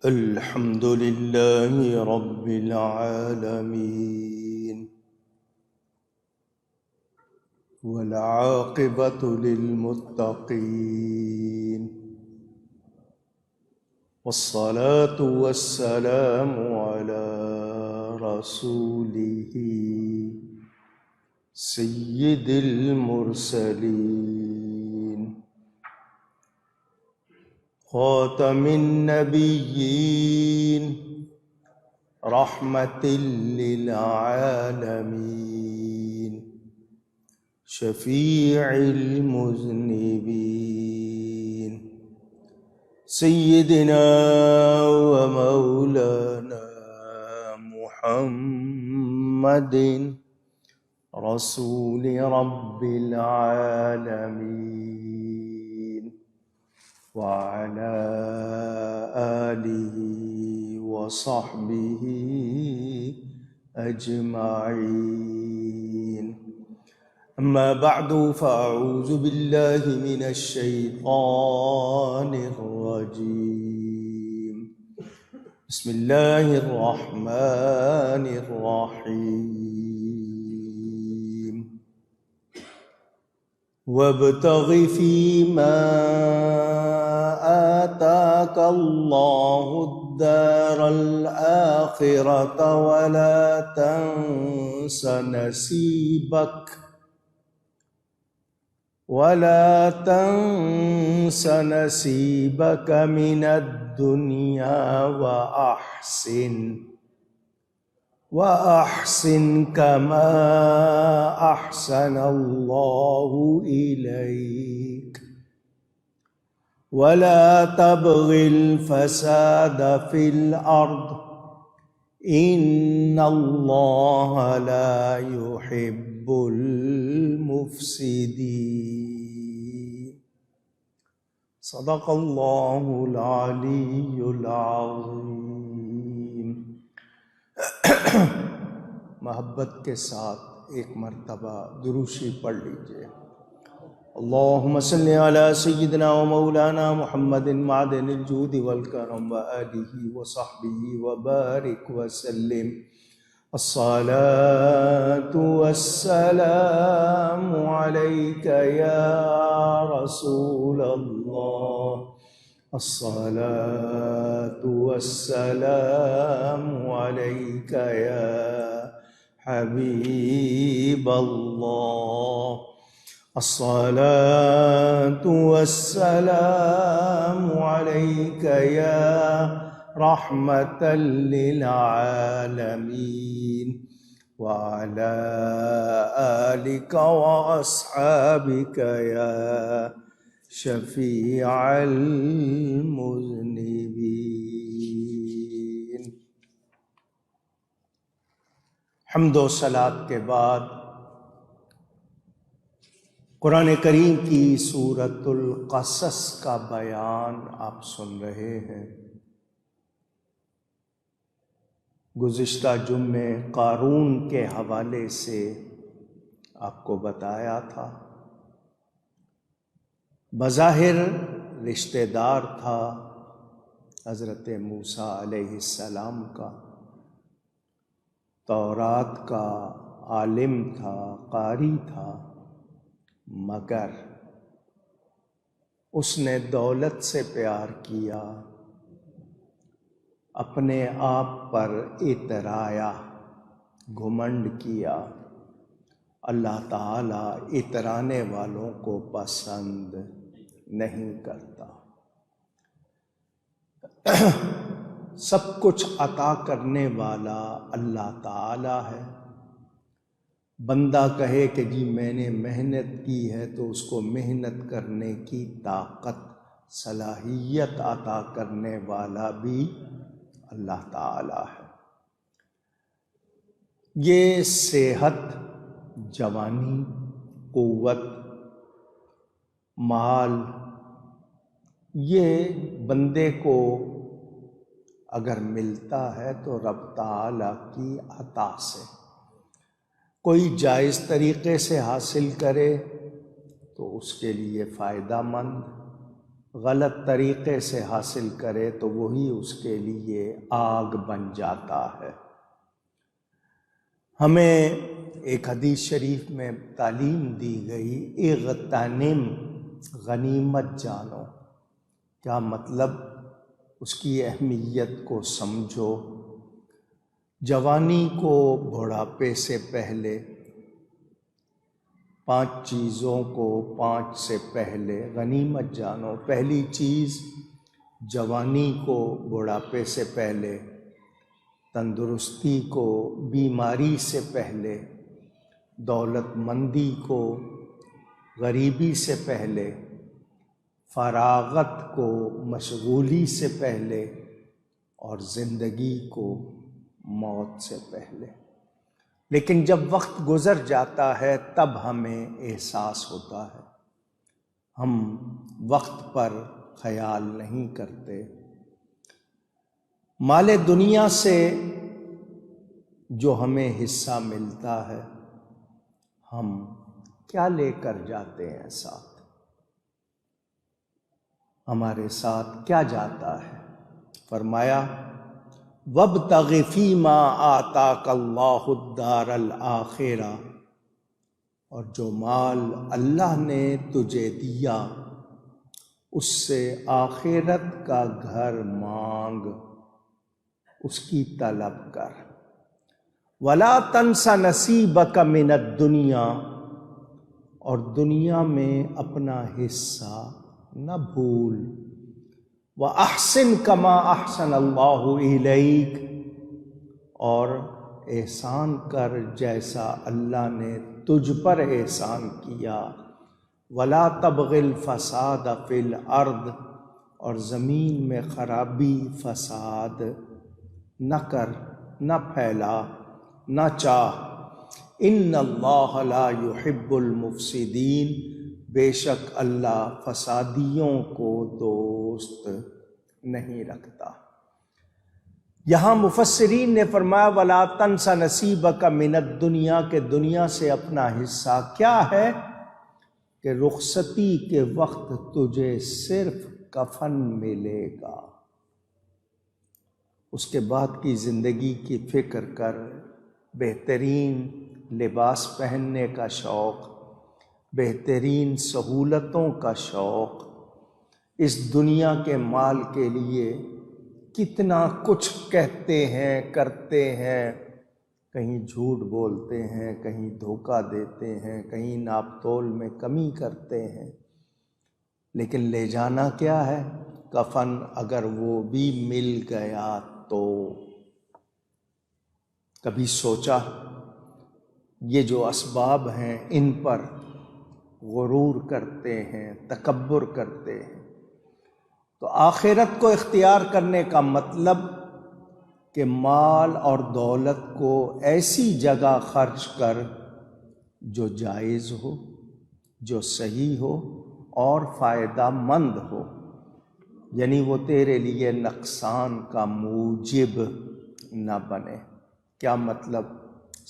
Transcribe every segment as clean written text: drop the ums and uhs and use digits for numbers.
الحمد لله رب العالمين والعاقبة للمتقين والصلاة والسلام على رسوله سيد المرسلين خاتم النبيين رحمة للعالمين شفيع المذنبين سيدنا ومولانا محمد رسول رب العالمين وعلى آله وصحبه أجمعين. أما بعد فأعوذ بالله من الشيطان الرجيم. بسم الله الرحمن الرحيم. وابتغ فيما آتاك الله الدار الآخرة ولا تنس نصيبك من الدنيا وأحسن كما أحسن الله إليك ولا تبغ الفساد في الأرض إن الله لا يحب المفسدين. صدق الله العلي العظيم. محبت کے ساتھ ایک مرتبہ دروشی پڑھ لیجئے. اللہم صلی علی سیدنا و مولانا محمد معدن الجود والکرم وآلہ وصحبہ وبارک وسلم. الصلاة والسلام علیک یا رسول اللہ. الصلاة والسلام علیک یا حبیب اللہ. الصلاة والسلام عليك يا رحمة للعالمين وعلى آلك وأصحابك يا شفيع المذنبين. حمد و صلاۃ کے بعد قرآن کریم کی سورۃ القصص کا بیان آپ سن رہے ہیں. گزشتہ جمعے قارون کے حوالے سے آپ کو بتایا تھا. بظاہر رشتہ دار تھا حضرت موسیٰ علیہ السلام کا، تورات کا عالم تھا، قاری تھا، مگر اس نے دولت سے پیار کیا، اپنے آپ پر اترایا، گھمنڈ کیا. اللہ تعالیٰ اترانے والوں کو پسند نہیں کرتا. سب کچھ عطا کرنے والا اللہ تعالیٰ ہے. بندہ کہے کہ جی میں نے محنت کی ہے تو اس کو محنت کرنے کی طاقت، صلاحیت عطا کرنے والا بھی اللہ تعالیٰ ہے. یہ صحت، جوانی، قوت، مال، یہ بندے کو اگر ملتا ہے تو رب تعالیٰ کی عطا سے. کوئی جائز طریقے سے حاصل کرے تو اس کے لیے فائدہ مند، غلط طریقے سے حاصل کرے تو وہی اس کے لیے آگ بن جاتا ہے۔ ہمیں ایک حدیث شریف میں تعلیم دی گئی، اغتنم، غنیمت جانو۔ کیا مطلب؟ اس کی اہمیت کو سمجھو۔ جوانی کو بڑھاپے سے پہلے 5 چیزوں کو 5 سے پہلے غنیمت جانو۔ پہلی چیز جوانی کو بڑھاپے سے پہلے، تندرستی کو بیماری سے پہلے، دولت مندی کو غریبی سے پہلے، فراغت کو مشغولی سے پہلے، اور زندگی کو موت سے پہلے۔ لیکن جب وقت گزر جاتا ہے تب ہمیں احساس ہوتا ہے، ہم وقت پر خیال نہیں کرتے۔ مال دنیا سے جو ہمیں حصہ ملتا ہے، ہم کیا لے کر جاتے ہیں ساتھ؟ ہمارے ساتھ کیا جاتا ہے؟ فرمایا وَابْتَغِ فِيمَا آتَاكَ اللَّهُ الدَّارَ الْآخِرَةَ، اور جو مال اللہ نے تجھے دیا اس سے آخرت کا گھر مانگ، اس کی طلب کر۔ وَلَا تَنْسَ نَصِيبَكَ مِنَ الدُّنْيَا، اور دنیا میں اپنا حصہ نہ بھول۔ وَأَحْسِنْ كَمَا أَحْسَنَ اللَّهُ إِلَيْكَ، اور احسان کر جیسا اللہ نے تجھ پر احسان کیا۔ وَلَا تَبْغِ الْفَسَادَ فِي الْأَرْضِ، اور زمین میں خرابی فساد نہ کر، نہ پھیلا، نہ چاہ۔ إِنَّ اللَّهَ لَا يُحِبُّ الْمُفْسِدِينَ، بے شک اللہ فسادیوں کو دوست نہیں رکھتا۔ یہاں مفسرین نے فرمایا وَلَا تَنْسَ نَصِيبَكَ مِنَ الدُّنْيَا، کہ دنیا سے اپنا حصہ کیا ہے؟ کہ رخصتی کے وقت تجھے صرف کفن ملے گا، اس کے بعد کی زندگی کی فکر کر۔ بہترین لباس پہننے کا شوق، بہترین سہولتوں کا شوق، اس دنیا کے مال کے لیے کتنا کچھ کہتے ہیں، کرتے ہیں، کہیں جھوٹ بولتے ہیں، کہیں دھوکہ دیتے ہیں، کہیں ناپ تول میں کمی کرتے ہیں، لیکن لے جانا کیا ہے؟ کفن۔ اگر وہ بھی مل گیا تو کبھی سوچا یہ جو اسباب ہیں ان پر غرور کرتے ہیں، تکبر کرتے ہیں؟ تو آخرت کو اختیار کرنے کا مطلب کہ مال اور دولت کو ایسی جگہ خرچ کر جو جائز ہو، جو صحیح ہو اور فائدہ مند ہو، یعنی وہ تیرے لیے نقصان کا موجب نہ بنے۔ کیا مطلب؟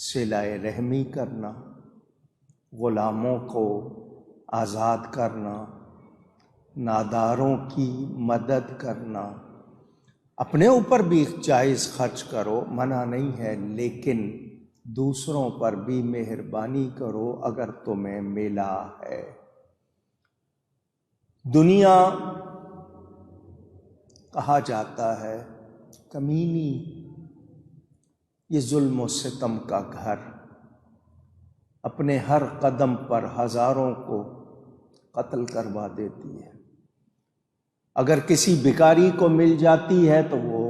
صلہ رحمی کرنا، غلاموں کو آزاد کرنا، ناداروں کی مدد کرنا، اپنے اوپر بھی جائز خرچ کرو، منع نہیں ہے، لیکن دوسروں پر بھی مہربانی کرو اگر تمہیں ملا ہے۔ دنیا کہا جاتا ہے کمینی، یہ ظلم و ستم کا گھر، اپنے ہر قدم پر ہزاروں کو قتل کروا دیتی ہے۔ اگر کسی بھکاری کو مل جاتی ہے تو وہ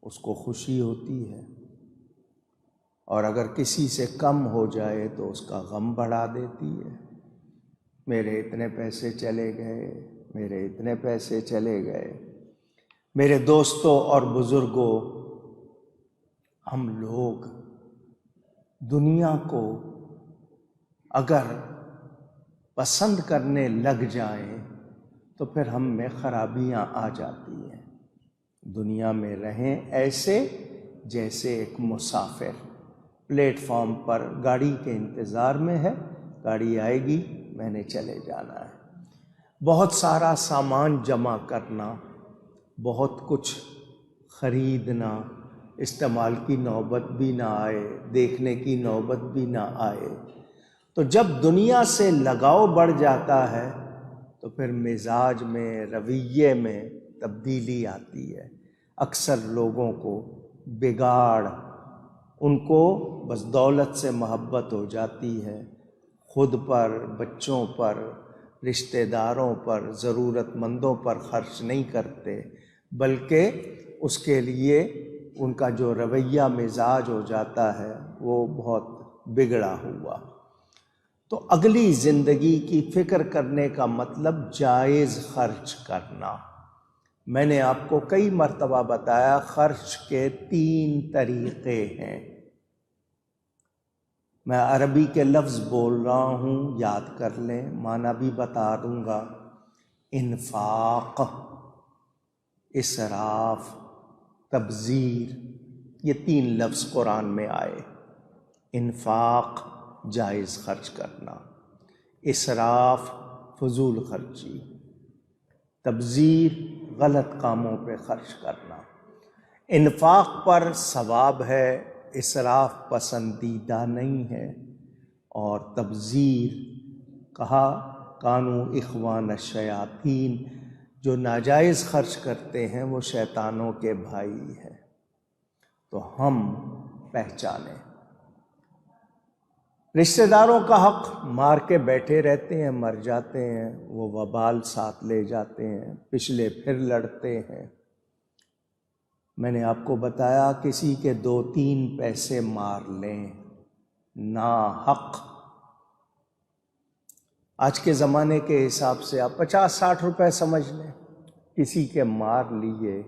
اس کو خوشی ہوتی ہے، اور اگر کسی سے کم ہو جائے تو اس کا غم بڑھا دیتی ہے۔ میرے اتنے پیسے چلے گئے، میرے اتنے پیسے چلے گئے۔ میرے دوستوں اور بزرگوں، ہم لوگ دنیا کو اگر پسند کرنے لگ جائیں تو پھر ہم میں خرابیاں آ جاتی ہیں۔ دنیا میں رہیں ایسے جیسے ایک مسافر پلیٹ فارم پر گاڑی کے انتظار میں ہے، گاڑی آئے گی، میں نے چلے جانا ہے۔ بہت سارا سامان جمع کرنا، بہت کچھ خریدنا، استعمال کی نوبت بھی نہ آئے، دیکھنے کی نوبت بھی نہ آئے۔ تو جب دنیا سے لگاؤ بڑھ جاتا ہے تو پھر مزاج میں، رویے میں تبدیلی آتی ہے۔ اکثر لوگوں کو بگاڑ، ان کو بس دولت سے محبت ہو جاتی ہے، خود پر، بچوں پر، رشتہ داروں پر، ضرورت مندوں پر خرچ نہیں کرتے، بلکہ اس کے لیے ان کا جو رویہ مزاج ہو جاتا ہے وہ بہت بگڑا ہوا۔ تو اگلی زندگی کی فکر کرنے کا مطلب جائز خرچ کرنا۔ میں نے آپ کو کئی مرتبہ بتایا خرچ کے 3 طریقے ہیں۔ میں عربی کے لفظ بول رہا ہوں، یاد کر لیں، معنی بھی بتا دوں گا۔ انفاق، اسراف، تبذیر، یہ 3 لفظ قرآن میں آئے۔ انفاق جائز خرچ کرنا، اسراف فضول خرچی، تبذیر غلط کاموں پہ خرچ کرنا۔ انفاق پر ثواب ہے، اسراف پسندیدہ نہیں ہے، اور تبذیر کہا کانو اخوان الشیاطین، جو ناجائز خرچ کرتے ہیں وہ شیطانوں کے بھائی ہیں۔ تو ہم پہچانیں۔ رشتہ داروں کا حق مار کے بیٹھے رہتے ہیں، مر جاتے ہیں، وہ وبال ساتھ لے جاتے ہیں، پچھلے پھر لڑتے ہیں۔ میں نے آپ کو بتایا کسی کے 2-3 پیسے مار لیں ناحق، آج کے زمانے کے حساب سے آپ 50-60 روپے سمجھ لیں، کسی کے مار لیے،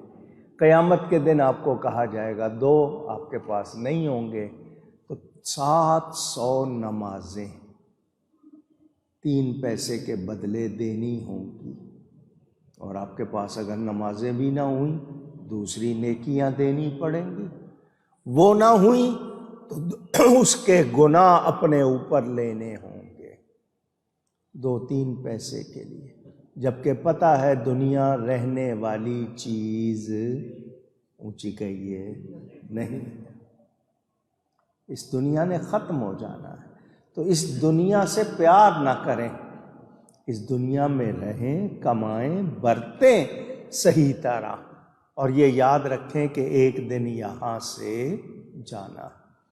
قیامت کے دن آپ کو کہا جائے گا 2 آپ کے پاس نہیں ہوں گے، تو 700 نمازیں 3 پیسے کے بدلے دینی ہوں گی، اور آپ کے پاس اگر نمازیں بھی نہ ہوئیں دوسری نیکیاں دینی پڑیں گی، وہ نہ ہوئیں تو اس کے گناہ اپنے اوپر لینے ہوں گے 2-3 پیسے کے لیے، جبکہ پتہ ہے دنیا رہنے والی چیز، اونچی کہیے، نہیں، اس دنیا نے ختم ہو جانا ہے۔ تو اس دنیا سے پیار نہ کریں، اس دنیا میں رہیں، کمائیں، برتیں صحیح طرح، اور یہ یاد رکھیں کہ ایک دن یہاں سے جانا ہے۔